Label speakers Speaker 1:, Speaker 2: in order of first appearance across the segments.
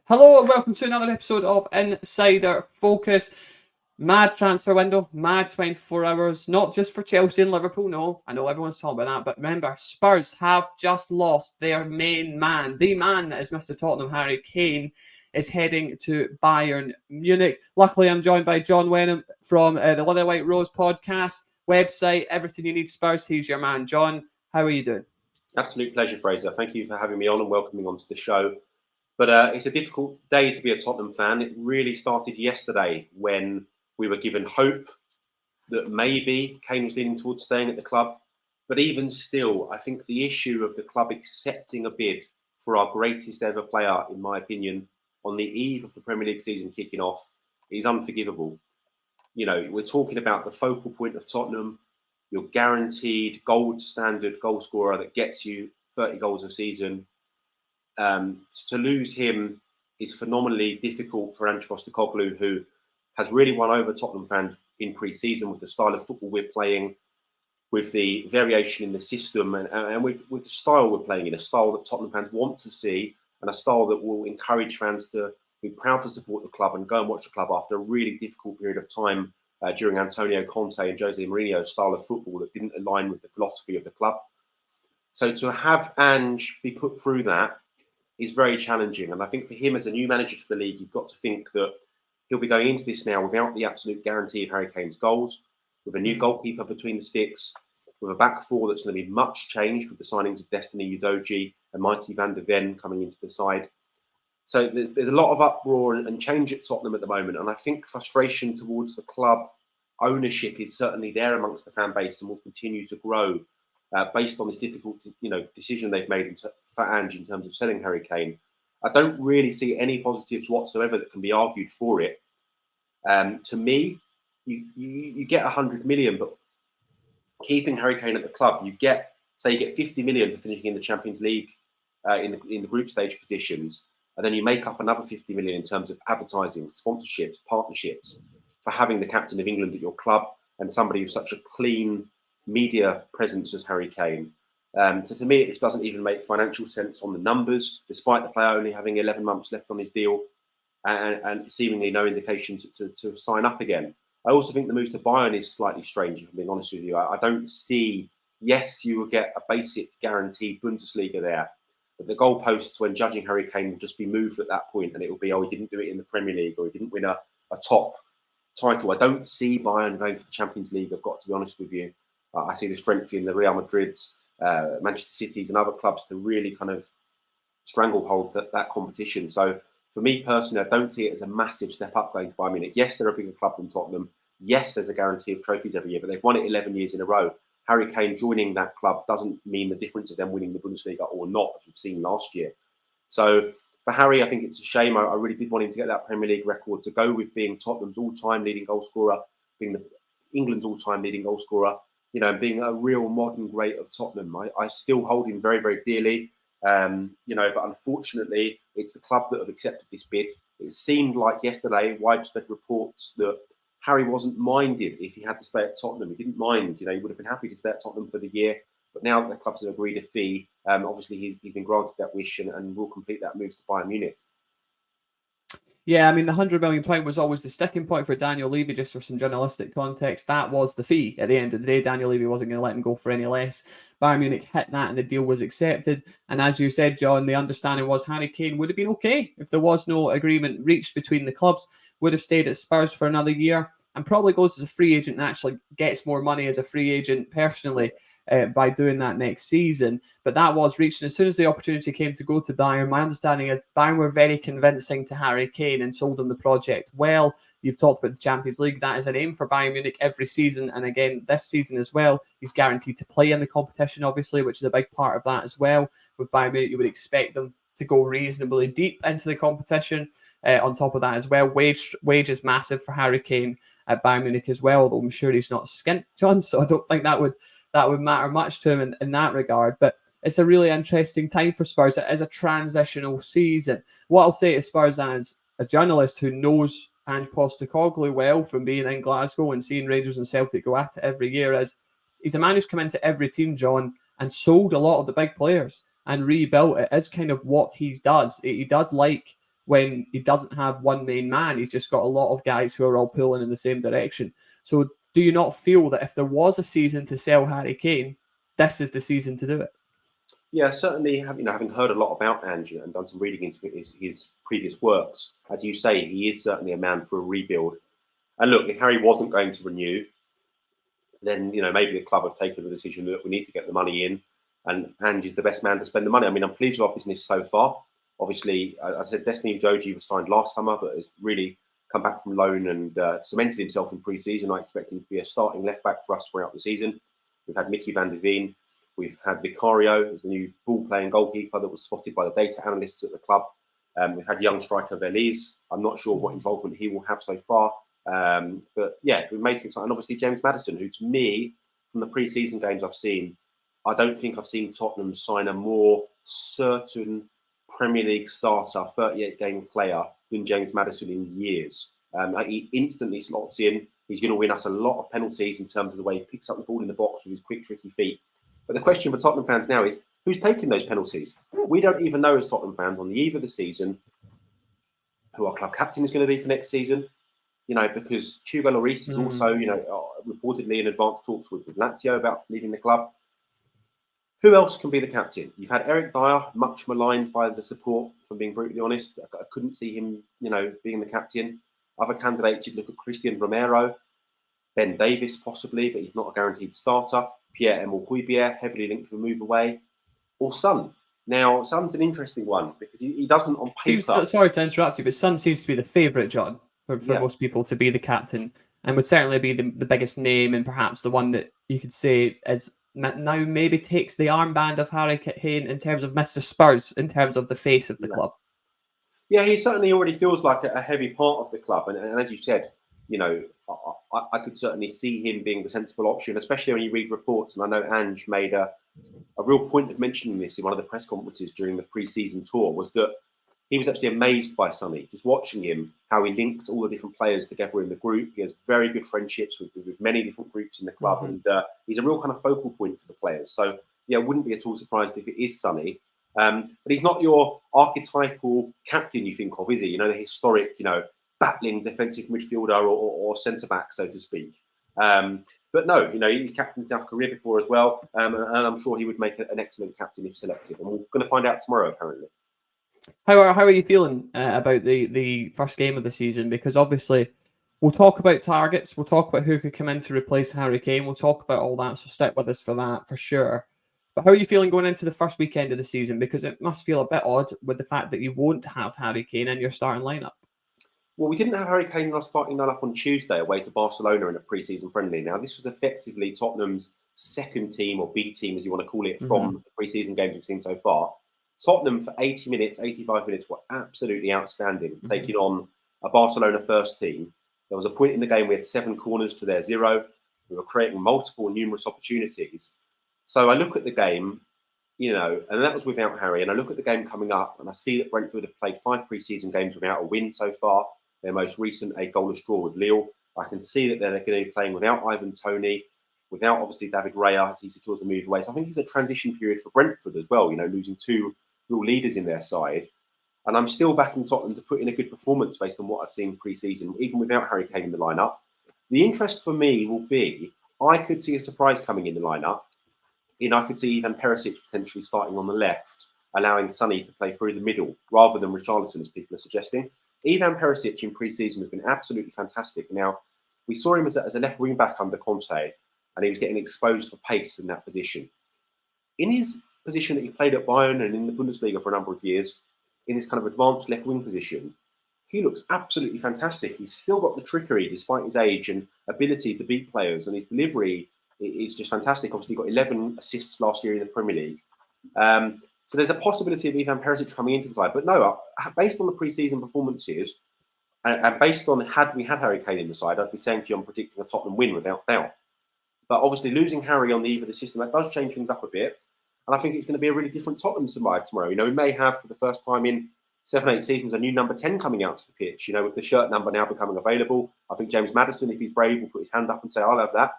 Speaker 1: Hello and welcome to another episode of Insider Focus. Mad transfer window, mad 24 hours, not just for Chelsea and Liverpool, no, I know everyone's talking about that, but remember, Spurs have just lost their main man. The man that is Mr. Tottenham, Harry Kane, is heading to Bayern Munich. Luckily, I'm joined by John Wenham from the Leather White Rose podcast, website, everything you need Spurs. He's your man. John, how are you doing?
Speaker 2: Absolute pleasure, Fraser. Thank you for having me on and welcoming me onto the show. But it's a difficult day to be a Tottenham fan. It really started yesterday when we were given hope that maybe Kane was leaning towards staying at the club. But even still, I think the issue of the club accepting a bid for our greatest ever player, in my opinion, on the eve of the Premier League season kicking off is unforgivable. You know, we're talking about the focal point of Tottenham, your guaranteed gold standard goal scorer that gets you 30 goals a season. To lose him is phenomenally difficult for Ange Postecoglou, who has really won over Tottenham fans in pre-season with the style of football we're playing, with the variation in the system, and with the style we're playing in, a style that Tottenham fans want to see, and a style that will encourage fans to be proud to support the club and go and watch the club after a really difficult period of time during Antonio Conte and Jose Mourinho's style of football that didn't align with the philosophy of the club. So to have Ange be put through that is very challenging. And I think for him as a new manager to the league, you've got to think that he'll be going into this now without the absolute guarantee of Harry Kane's goals, with a new goalkeeper between the sticks, with a back four that's going to be much changed with the signings of Destiny Udogie and Mikey van der Ven coming into the side. So there's a lot of uproar and change at Tottenham at the moment. And I think frustration towards the club ownership is certainly there amongst the fan base and will continue to grow based on this difficult, decision they've made for Ange in terms of selling Harry Kane. I don't really see any positives whatsoever that can be argued for it. To me, you get 100 million, but keeping Harry Kane at the club, you get 50 million for finishing in the Champions League in the group stage positions, and then you make up another 50 million in terms of advertising, sponsorships, partnerships for having the captain of England at your club and somebody with such a clean media presence as Harry Kane. So to me, it just doesn't even make financial sense on the numbers, despite the player only having 11 months left on his deal and seemingly no indication to sign up again. I also think the move to Bayern is slightly strange, if I'm being honest with you. I don't see, yes, you will get a basic guaranteed Bundesliga there, but the goalposts when judging Harry Kane will just be moved at that point, and it will be, he didn't do it in the Premier League, or he didn't win a top title. I don't see Bayern going for the Champions League, I've got to be honest with you. I see the strength in the Real Madrids, Manchester Cities and other clubs to really kind of stranglehold that competition. So for me personally, I don't see it as a massive step up going to Bayern Munich. Yes, they're a bigger club than Tottenham. Yes, there's a guarantee of trophies every year, but they've won it 11 years in a row. Harry Kane joining that club doesn't mean the difference of them winning the Bundesliga or not, as we've seen last year. So for Harry, I think it's a shame. I really did want him to get that Premier League record, to go with being Tottenham's all-time leading goal scorer, being England's all-time leading goal scorer, and being a real modern great of Tottenham. I still hold him very, very dearly, but unfortunately, it's the club that have accepted this bid. It seemed like yesterday, widespread reports that Harry wasn't minded if he had to stay at Tottenham. He didn't mind, he would have been happy to stay at Tottenham for the year. But now that the clubs have agreed a fee, obviously he's been granted that wish and will complete that move to Bayern Munich.
Speaker 1: Yeah, I mean, the £100 million was always the sticking point for Daniel Levy, just for some journalistic context. That was the fee. At the end of the day, Daniel Levy wasn't going to let him go for any less. Bayern Munich hit that and the deal was accepted. And as you said, John, the understanding was Harry Kane would have been okay if there was no agreement reached between the clubs, would have stayed at Spurs for another year and probably goes as a free agent and actually gets more money as a free agent personally by doing that next season. But that was reached. And as soon as the opportunity came to go to Bayern, my understanding is Bayern were very convincing to Harry Kane and sold him the project well. You've talked about the Champions League. That is an aim for Bayern Munich every season. And again, this season as well, he's guaranteed to play in the competition, obviously, which is a big part of that as well. With Bayern Munich, you would expect them to go reasonably deep into the competition. On top of that as well, wage is massive for Harry Kane at Bayern Munich as well, although I'm sure he's not skint, John, so I don't think that would matter much to him in that regard. But it's a really interesting time for Spurs. It is a transitional season. What I'll say to Spurs as a journalist who knows Ange Postecoglou well from being in Glasgow and seeing Rangers and Celtic go at it every year is he's a man who's come into every team, John, and sold a lot of the big players and rebuilt it. Is kind of what he does. He does like when he doesn't have one main man. He's just got a lot of guys who are all pulling in the same direction. So do you not feel that if there was a season to sell Harry Kane, this is the season to do it?
Speaker 2: Yeah, certainly. Having heard a lot about Ange and done some reading into his previous works, as you say, he is certainly a man for a rebuild. And look, if Harry wasn't going to renew, then maybe the club have taken the decision that we need to get the money in, and Ange is the best man to spend the money. I mean, I'm pleased with our business so far. Obviously, as I said, Destiny Udogie was signed last summer, but has really come back from loan and cemented himself in pre-season. I expect him to be a starting left back for us throughout the season. We've had Mickey van der Veen. We've had Vicario, who's the new ball-playing goalkeeper that was spotted by the data analysts at the club. We've had young striker Veliz. I'm not sure what involvement he will have so far. But yeah, we've made some exciting. And obviously James Maddison, who to me, from the pre-season games I've seen, I don't think I've seen Tottenham sign a more certain Premier League starter, 38-game player than James Maddison in years. He instantly slots in. He's going to win us a lot of penalties in terms of the way he picks up the ball in the box with his quick, tricky feet. But the question for Tottenham fans now is, who's taking those penalties? We don't even know as Tottenham fans on the eve of the season who our club captain is going to be for next season. Because Hugo Lloris is also, reportedly in advanced talks with Lazio about leaving the club. Who else can be the captain? You've had Eric Dyer, much maligned by the support, if I'm being brutally honest. I couldn't see him, being the captain. Other candidates, you'd look at Christian Romero, Ben Davis possibly, but he's not a guaranteed starter. Pierre-Emile Højbjerg, heavily linked to the move away. Or Son. Now, Son's an interesting one because he doesn't on paper...
Speaker 1: Sorry to interrupt you, but Son seems to be the favourite, John, for most people to be the captain, and would certainly be the biggest name and perhaps the one that you could say is now maybe takes the armband of Harry Kane in terms of Mr. Spurs, in terms of the face of the club.
Speaker 2: Yeah, he certainly already feels like a heavy part of the club. And as you said, I could certainly see him being the sensible option, especially when you read reports. And I know Ange made a real point of mentioning this in one of the press conferences during the pre-season tour, was that he was actually amazed by Sonny, just watching him, how he links all the different players together in the group. He has very good friendships with many different groups in the club. And he's a real kind of focal point for the players. So, yeah, I wouldn't be at all surprised if it is Sonny. But he's not your archetypal captain you think of, is he? The historic, battling defensive midfielder or centre-back, so to speak. But no, he's captained South Korea before as well. And I'm sure he would make an excellent captain if selected. And we're going to find out tomorrow, apparently.
Speaker 1: How are you feeling about the first game of the season? Because obviously we'll talk about targets. We'll talk about who could come in to replace Harry Kane. We'll talk about all that. So stick with us for that, for sure. But how are you feeling going into the first weekend of the season? Because it must feel a bit odd with the fact that you won't have Harry Kane in your starting lineup.
Speaker 2: Well, we didn't have Harry Kane in our starting lineup on Tuesday away to Barcelona in a pre-season friendly. Now, this was effectively Tottenham's second team, or B team, as you want to call it, from the pre-season games we've seen so far. Tottenham for 80 minutes, 85 minutes were absolutely outstanding, taking on a Barcelona first team. There was a point in the game we had 7 corners to their 0. We were creating multiple, numerous opportunities. So I look at the game, and that was without Harry. And I look at the game coming up, and I see that Brentford have played 5 pre-season games without a win so far. Their most recent, a goalless draw with Lille. I can see that they're going to be playing without Ivan Toney, without obviously David Raya as he secures the move away. So I think it's a transition period for Brentford as well, losing 2 real leaders in their side. And I'm still backing Tottenham to put in a good performance based on what I've seen pre-season, even without Harry Kane in the lineup. The interest for me will be, I could see a surprise coming in the lineup. I could see Ivan Perisic potentially starting on the left, allowing Sonny to play through the middle rather than Richarlison, as people are suggesting. Ivan Perisic in pre-season has been absolutely fantastic. Now, we saw him as a left wing-back under Conte, and he was getting exposed for pace in that position. In his position that he played at Bayern and in the Bundesliga for a number of years, in this kind of advanced left wing position, he looks absolutely fantastic. He's still got the trickery despite his age and ability to beat players, and his delivery is just fantastic. Obviously, he got 11 assists last year in the Premier League. So there's a possibility of Ivan Perisic coming into the side. But no, based on the pre-season performances, and based on had we had Harry Kane in the side, I'd be saying to you I'm predicting a Tottenham win without doubt. But obviously losing Harry on the eve of the system, that does change things up a bit. And I think it's going to be a really different Tottenham side tomorrow. We may have, for the first time in 7-8 seasons, a new number 10 coming out to the pitch, with the shirt number now becoming available. I think James Maddison, if he's brave, will put his hand up and say, I'll have that.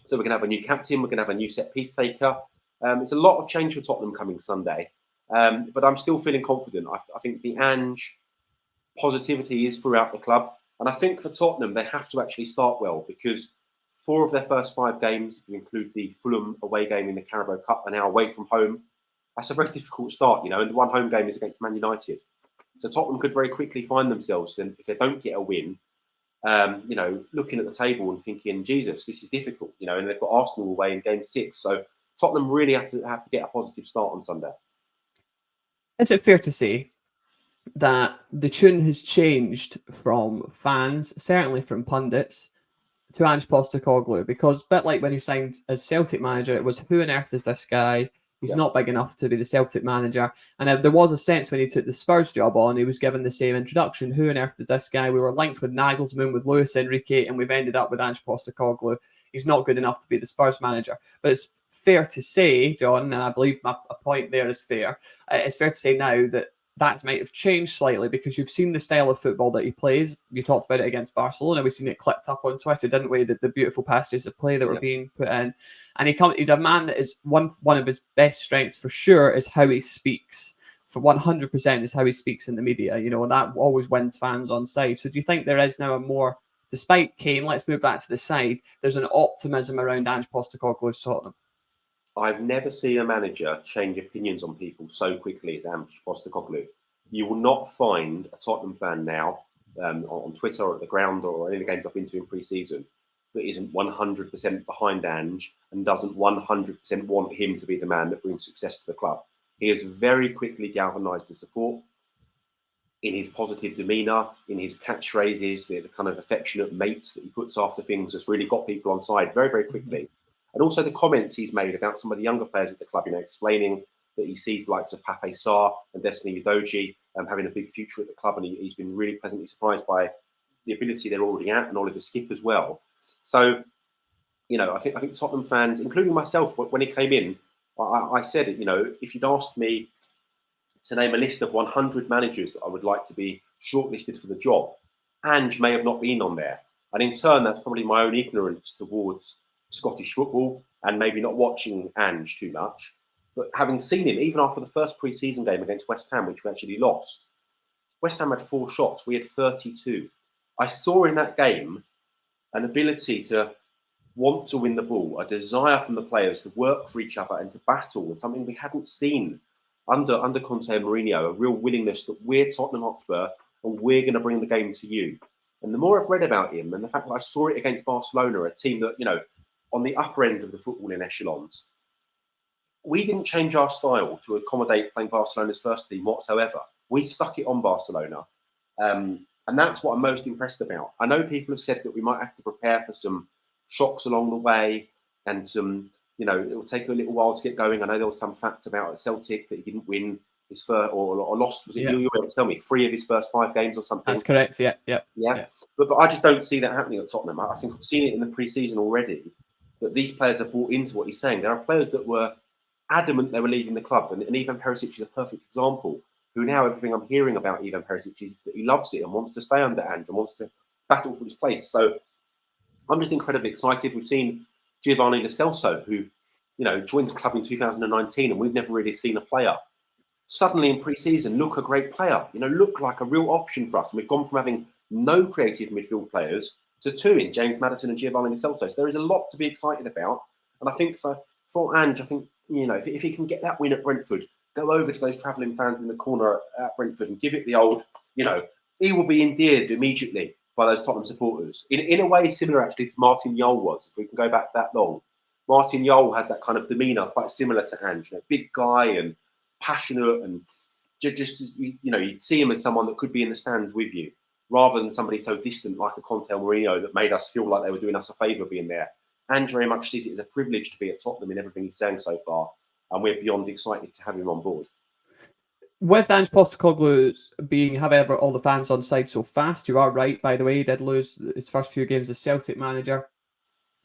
Speaker 2: So we're going to have a new captain. We're going to have a new set-piece taker. It's a lot of change for Tottenham coming Sunday. But I'm still feeling confident. I think the Ange positivity is throughout the club. And I think for Tottenham, they have to actually start well, because 4 of their first 5 games, if you include the Fulham away game in the Carabao Cup, are now away from home. That's a very difficult start, and the one home game is against Man United. So Tottenham could very quickly find themselves, and if they don't get a win, looking at the table and thinking, Jesus, this is difficult, and they've got Arsenal away in game 6. So Tottenham really have to get a positive start on Sunday.
Speaker 1: Is it fair to say that the tune has changed from fans, certainly from pundits, to Ange Postecoglou? Because a bit like when he signed as Celtic manager, it was, who on earth is this guy? He's not big enough to be the Celtic manager. And there was a sense when he took the Spurs job on, he was given the same introduction. Who on earth is this guy? We were linked with Nagelsmann, with Luis Enrique, and we've ended up with Ange Postecoglou. He's not good enough to be the Spurs manager. But it's fair to say, John, and I believe a point there is fair, it's fair to say now that might have changed slightly, because you've seen the style of football that he plays. You talked about it against Barcelona. We've seen it clipped up on Twitter, didn't we? The beautiful passages of play that were being put in. And he's a man that is one of his best strengths for sure is how he speaks. For 100% is how he speaks in the media, and that always wins fans on side. So do you think there is now a more, despite Kane, let's move that to the side, there's an optimism around Ange Postecoglou's Tottenham?
Speaker 2: I've never seen a manager change opinions on people so quickly as Ange Postecoglou. You will not find a Tottenham fan now on Twitter or at the ground or any of the games I've been to in pre-season that isn't 100% behind Ange and doesn't 100% want him to be the man that brings success to the club. He has very quickly galvanised the support in his positive demeanour, in his catchphrases, the kind of affectionate mates that he puts after things has really got people on side very, very quickly. And also the comments he's made about some of the younger players at the club, explaining that he sees the likes of Pape Sarr and Destiny Udogie having a big future at the club. And he's been really pleasantly surprised by the ability they're already at, and Oliver Skip as well. So, I think Tottenham fans, including myself, when he came in, I said it, if you'd asked me to name a list of 100 managers that I would like to be shortlisted for the job, Ange may have not been on there. And in turn, that's probably my own ignorance towards Scottish football and maybe not watching Ange too much. But having seen him, even after the first pre-season game against West Ham, which we actually lost, West Ham had 4 shots. We had 32. I saw in that game an ability to want to win the ball, a desire from the players to work for each other and to battle, and something we hadn't seen under Conte and Mourinho, a real willingness that we're Tottenham Hotspur and we're going to bring the game to you. And the more I've read about him, and the fact that I saw it against Barcelona, a team that, on the upper end of the footballing echelons, we didn't change our style to accommodate playing Barcelona's first team whatsoever. We stuck it on Barcelona. And that's what I'm most impressed about. I know people have said that we might have to prepare for some shocks along the way and some, it will take a little while to get going. I know there was some fact about Celtic that he didn't win his first or lost. Was it you were able to tell me 3 of his first 5 games or something?
Speaker 1: That's correct. Yeah.
Speaker 2: But I just don't see that happening at Tottenham. I think I've seen it in the pre-season already, that these players have bought into what he's saying. There are players that were adamant they were leaving the club, and Ivan Perisic is a perfect example, who now everything I'm hearing about Ivan Perisic is that he loves it and wants to stay under Ange and wants to battle for his place. So I'm just incredibly excited. We've seen Giovanni Lo Celso, who, joined the club in 2019, and we've never really seen a player suddenly in pre-season look a great player, look like a real option for us. And we've gone from having no creative midfield players to 2 in James Maddison and Giovanni Lo Celso. So there is a lot to be excited about. And I think for Ange, I think, if he can get that win at Brentford, go over to those travelling fans in the corner at Brentford and give it the old, he will be endeared immediately by those Tottenham supporters. In a way similar actually to Martin Jol was, if we can go back that long. Martin Jol had that kind of demeanour quite similar to Ange, big guy and passionate, and just you'd see him as someone that could be in the stands with you, rather than somebody so distant like a Conte or Mourinho that made us feel like they were doing us a favour being there. Ange very much sees it as a privilege to be at Tottenham in everything he's saying so far, and we're beyond excited to have him on board.
Speaker 1: With Ange Postecoglou being, however, all the fans on side so fast, you are right, by the way, he did lose his first few games as Celtic manager.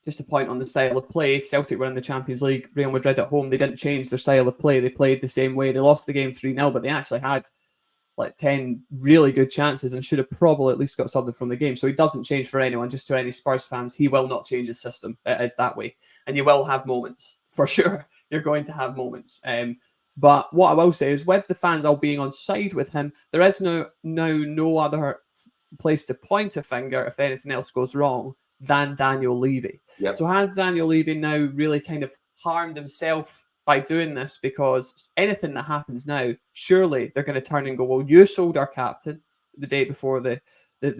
Speaker 1: Just a point on the style of play, Celtic were in the Champions League, Real Madrid at home, they didn't change their style of play, they played the same way. They lost the game 3-0, but they actually had 10 really good chances and should have probably at least got something from the game. So he doesn't change for anyone, just to any Spurs fans. He will not change his system. It is that way. And you will have moments, for sure. You're going to have moments. But what I will say is, with the fans all being on side with him, there is no other place to point a finger if anything else goes wrong than Daniel Levy.
Speaker 2: Yep.
Speaker 1: So has Daniel Levy now really kind of harmed himself by doing this? Because anything that happens now, surely they're going to turn and go, well, you sold our captain the day before the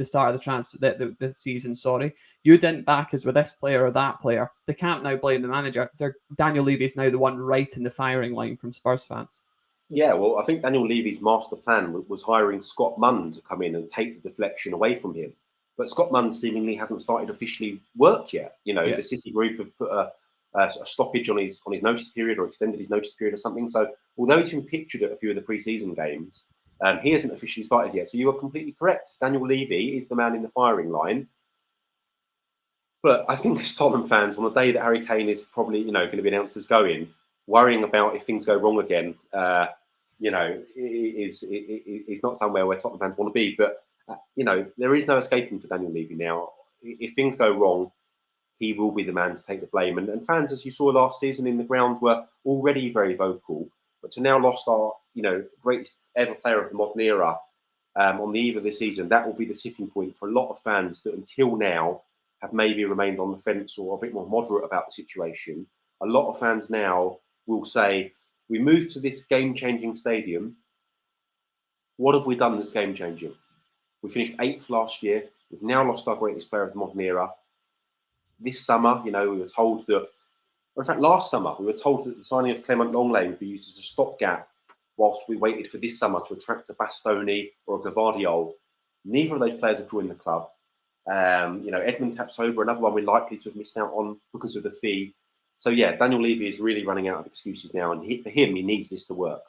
Speaker 1: start of the season. Sorry, you didn't back us with this player or that player. They can't now blame the manager. Daniel Levy is now the one right in the firing line from Spurs fans.
Speaker 2: Yeah, well, I think Daniel Levy's master plan was hiring Scott Munn to come in and take the deflection away from him. But Scott Munn seemingly hasn't started officially work yet. The City group have put a stoppage on his notice period or extended his notice period or something. So although he's been pictured at a few of the pre-season games, he hasn't officially started yet. So you are completely correct. Daniel Levy is the man in the firing line. But I think as Tottenham fans, on the day that Harry Kane is probably going to be announced as going, worrying about if things go wrong again, is not somewhere where Tottenham fans want to be. But there is no escaping for Daniel Levy now. If things go wrong, he will be the man to take the blame. And fans, as you saw last season in the ground, were already very vocal. But to now lost our greatest ever player of the modern era on the eve of the season, that will be the tipping point for a lot of fans that until now have maybe remained on the fence or a bit more moderate about the situation. A lot of fans now will say, we moved to this game-changing stadium. What have we done that's game-changing? We finished 8th last year. We've now lost our greatest player of the modern era. This summer, we were told that, or in fact, last summer, we were told that the signing of Clement Longley would be used as a stopgap whilst we waited for this summer to attract a Bastoni or a Gvardiol. Neither of those players have joined the club. Edmund Tapsoba, another one we're likely to have missed out on because of the fee. So, yeah, Daniel Levy is really running out of excuses now. And for him, he needs this to work.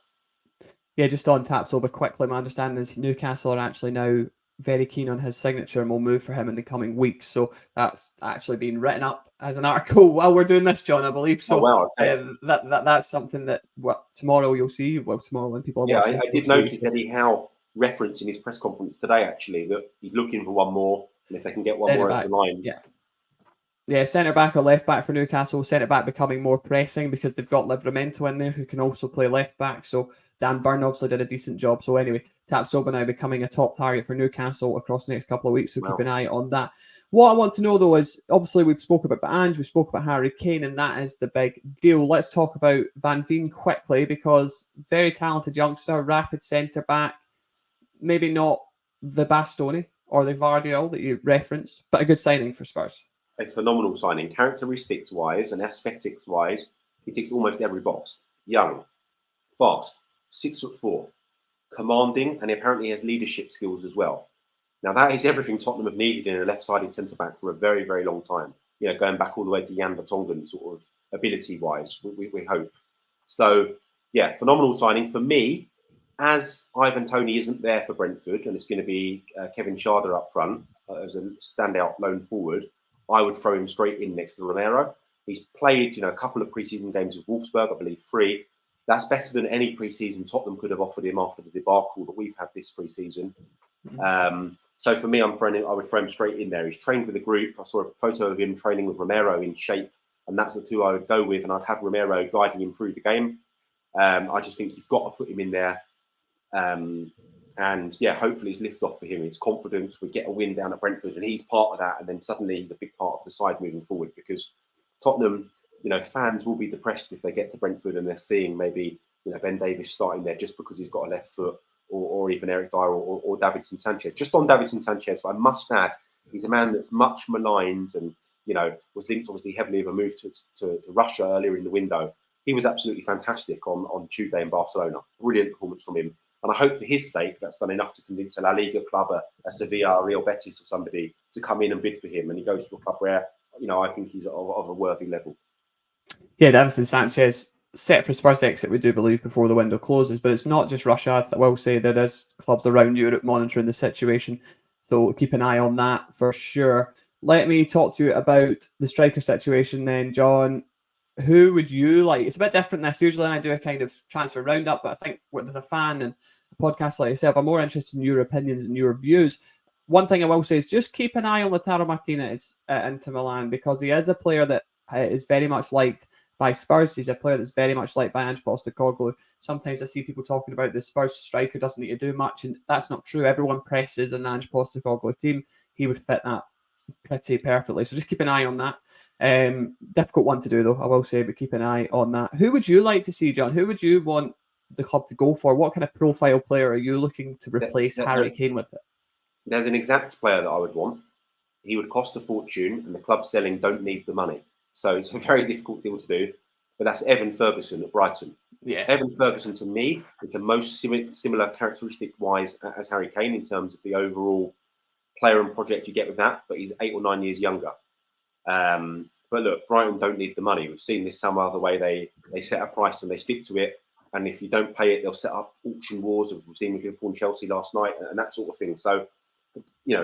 Speaker 1: Yeah, just on Tapsoba quickly, my understanding is Newcastle are actually now very keen on his signature and will move for him in the coming weeks. So that's actually been written up as an article while we're doing this, John, I believe. So
Speaker 2: oh, wow, okay.
Speaker 1: That's something that tomorrow you'll see. Well, tomorrow when people are watching.
Speaker 2: I did notice Eddie Howe reference in his press conference today, actually, that he's looking for one more. And if they can get one more over the line.
Speaker 1: Yeah, centre-back or left-back for Newcastle. Centre-back becoming more pressing because they've got Livramento in there who can also play left-back. So Dan Burn obviously did a decent job. So anyway, Tapsoba now becoming a top target for Newcastle across the next couple of weeks. So keep an eye on that. What I want to know, though, is obviously we've spoken about Ange, we spoke about Harry Kane, and that is the big deal. Let's talk about Van Veen quickly because very talented youngster, rapid centre-back, maybe not the Bastoni or the Gvardiol that you referenced, but a good signing for Spurs.
Speaker 2: A phenomenal signing. Characteristics-wise and aesthetics-wise, he ticks almost every box. Young, fast, 6'4", commanding, and apparently has leadership skills as well. Now, that is everything Tottenham have needed in a left-sided centre-back for a very, very long time. Going back all the way to Jan Vertonghen, sort of ability-wise, we hope. So, yeah, phenomenal signing. For me, as Ivan Toney isn't there for Brentford, and it's going to be Kevin Schade up front as a standout lone forward, I would throw him straight in next to Romero. He's played, a couple of pre-season games with Wolfsburg, I believe 3. That's better than any pre-season Tottenham could have offered him after the debacle that we've had this pre-season. So for me, I would throw him straight in there. He's trained with the group. I saw a photo of him training with Romero in shape, and that's the two I would go with, and I'd have Romero guiding him through the game. I just think you've got to put him in there. And yeah, hopefully it's lifts off for him. It's confidence. We get a win down at Brentford, and he's part of that. And then suddenly he's a big part of the side moving forward because Tottenham, fans will be depressed if they get to Brentford and they're seeing maybe, Ben Davies starting there just because he's got a left foot, or even Eric Dyer or Davinson Sanchez. Just on Davinson Sanchez, I must add, he's a man that's much maligned and, was linked obviously heavily with a move to Russia earlier in the window. He was absolutely fantastic on Tuesday in Barcelona. Brilliant performance from him. And I hope for his sake, that's done enough to convince a La Liga club, a Sevilla, a Real Betis or somebody to come in and bid for him. And he goes to a club where, I think he's of a worthy level. Yeah,
Speaker 1: Davinson Sanchez set for Spurs exit, we do believe, before the window closes. But it's not just Russia. I will say there is clubs around Europe monitoring the situation. So keep an eye on that for sure. Let me talk to you about the striker situation then, John. Who would you like? It's a bit different this. Usually I do a kind of transfer roundup, but I think as a fan and a podcast like yourself, I'm more interested in your opinions and your views. One thing I will say is just keep an eye on Lautaro Martinez at Inter Milan because he is a player that is very much liked by Spurs. He's a player that's very much liked by Ange Postecoglou. Sometimes I see people talking about the Spurs striker doesn't need to do much, and that's not true. Everyone presses an Ange Postecoglou team. He would fit that pretty perfectly. So just keep an eye on that. Difficult one to do, though, I will say, but keep an eye on that. Who would you like to see, John? Who would you want the club to go for? What kind of profile player are you looking to replace Harry Kane with?
Speaker 2: There's an exact player that I would want. He would cost a fortune, and the club selling don't need the money. So it's a very difficult deal to do. But that's Evan Ferguson at Brighton.
Speaker 1: Yeah.
Speaker 2: Evan Ferguson, to me, is the most similar characteristic-wise as Harry Kane in terms of the overall player and project you get with that. But he's 8 or 9 years younger. But look, Brighton don't need the money. We've seen this some other way. They set a price and they stick to it. And if you don't pay it, they'll set up auction wars. We've seen with Liverpool and Chelsea last night and that sort of thing. So,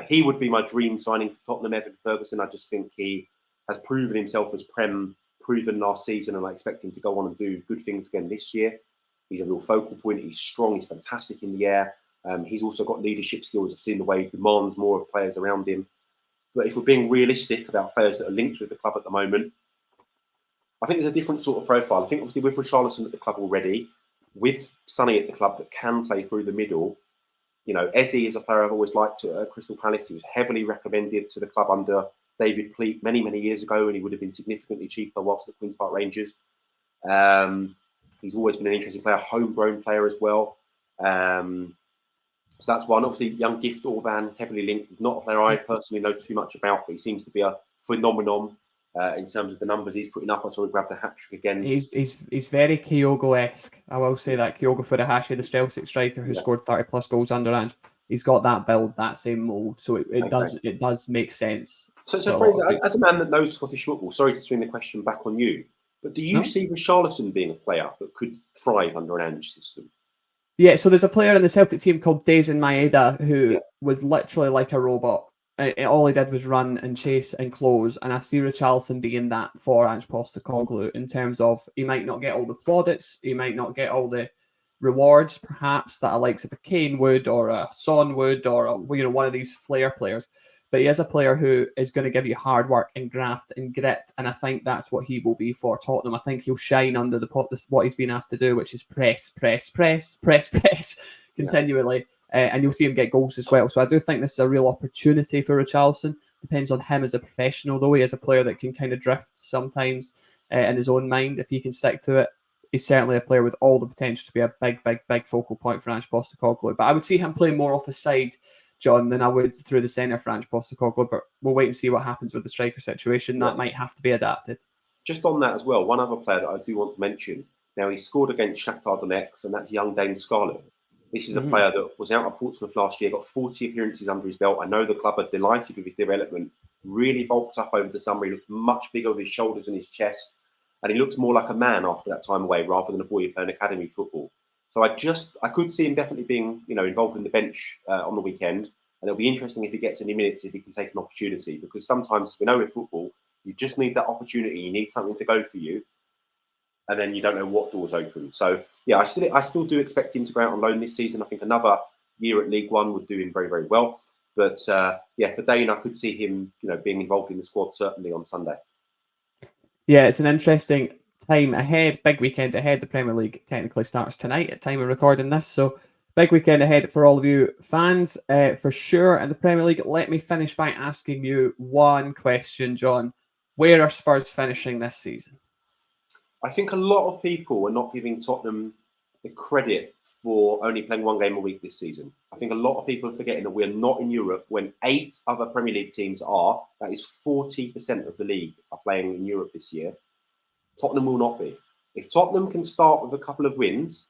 Speaker 2: he would be my dream signing for Tottenham, Evan Ferguson. I just think he has proven himself as proven last season, and I expect him to go on and do good things again this year. He's a real focal point. He's strong. He's fantastic in the air. He's also got leadership skills. I've seen the way he demands more of players around him. But if we're being realistic about players that are linked with the club at the moment, I think there's a different sort of profile. I think obviously with Richarlison at the club already, with Sonny at the club that can play through the middle, Eze is a player I've always liked at Crystal Palace. He was heavily recommended to the club under David Pleat many, many years ago, and he would have been significantly cheaper whilst at Queen's Park Rangers. He's always been an interesting player, homegrown player as well. So that's one. Obviously, young Gift Orban, heavily linked. He's not a player I personally know too much about, but he seems to be a phenomenon in terms of the numbers he's putting up. I saw he grabbed a hat-trick again.
Speaker 1: He's very Kyogo-esque. I will say that. Kyogo Furuhashi, the Celtic striker who scored 30-plus goals under Ange. He's got that build, that same mould. So it does make sense.
Speaker 2: So Fraser, as a man that knows Scottish football, sorry to swing the question back on you, but do you see Richarlison being a player that could thrive under an Ange system?
Speaker 1: Yeah, so there's a player in the Celtic team called Dazen Maeda who was literally like a robot. All he did was run and chase and close, and I see Richarlison being that for Ange Postecoglou in terms of he might not get all the plaudits, he might not get all the rewards perhaps that a likes of a Kane would or a Son would or one of these flair players, but he is a player who is going to give you hard work and graft and grit, and I think that's what he will be for Tottenham. I think he'll shine under what he's been asked to do, which is press continually. And you'll see him get goals as well. So I do think this is a real opportunity for Richarlison. Depends on him as a professional, though. He is a player that can kind of drift sometimes in his own mind. If he can stick to it, he's certainly a player with all the potential to be a big focal point for Ange Postecoglou. But I would see him playing more off the side, John, than I would through the centre for Ange Postecoglou. But we'll wait and see what happens with the striker situation. That might have to be adapted.
Speaker 2: Just on that as well, one other player that I do want to mention. Now, he scored against Shakhtar Donetsk, and that's young Dane Scarlett. This is a player that was out at Portsmouth last year, got 40 appearances under his belt. I know the club are delighted with his development. Really bulked up over the summer. He looks much bigger with his shoulders and his chest. And he looks more like a man after that time away rather than a boy playing academy football. So I could see him definitely being involved in the bench on the weekend. And it'll be interesting if he gets any minutes, if he can take an opportunity. Because sometimes, we know with football, you just need that opportunity. You need something to go for you. And then you don't know what doors open. So, yeah, I still do expect him to go out on loan this season. I think another year at League One would do him very, very well. But, for Dane, I could see him, being involved in the squad, certainly on Sunday. Yeah,
Speaker 1: it's an interesting time ahead. Big weekend ahead. The Premier League technically starts tonight at time of recording this. So, big weekend ahead for all of you fans, for sure. And the Premier League, let me finish by asking you one question, John. Where are Spurs finishing this season?
Speaker 2: I think a lot of people are not giving Tottenham the credit for only playing one game a week this season. I think a lot of people are forgetting that we're not in Europe when 8 other Premier League teams are. That is 40% of the league are playing in Europe this year. Tottenham will not be. If Tottenham can start with a couple of wins,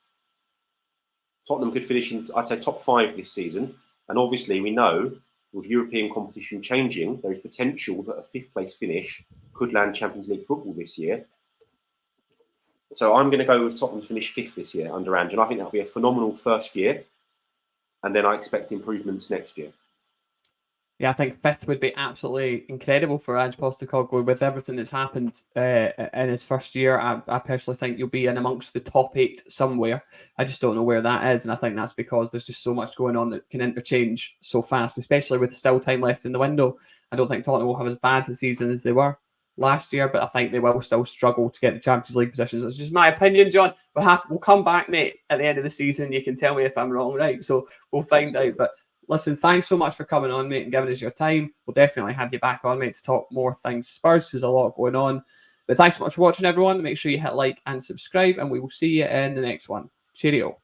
Speaker 2: Tottenham could finish in, I'd say, top 5 this season. And obviously, we know with European competition changing, there is potential that a 5th place finish could land Champions League football this year. So I'm going to go with Tottenham to finish 5th this year under Ange. And I think that'll be a phenomenal first year. And then I expect improvements next year.
Speaker 1: Yeah, I think 5th would be absolutely incredible for Ange Postecoglou with everything that's happened in his first year. I personally think you'll be in amongst the top 8 somewhere. I just don't know where that is. And I think that's because there's just so much going on that can interchange so fast, especially with still time left in the window. I don't think Tottenham will have as bad a season as they were. last year, but I think they will still struggle to get the Champions League positions. It's just my opinion, John. We'll come back, mate, at the end of the season. You can tell me if I'm wrong, right? So we'll find out. But listen, thanks so much for coming on, mate, and giving us your time. We'll definitely have you back on, mate, to talk more things Spurs. There's a lot going on. But thanks so much for watching, everyone. Make sure you hit like and subscribe, and we will see you in the next one. Cheerio.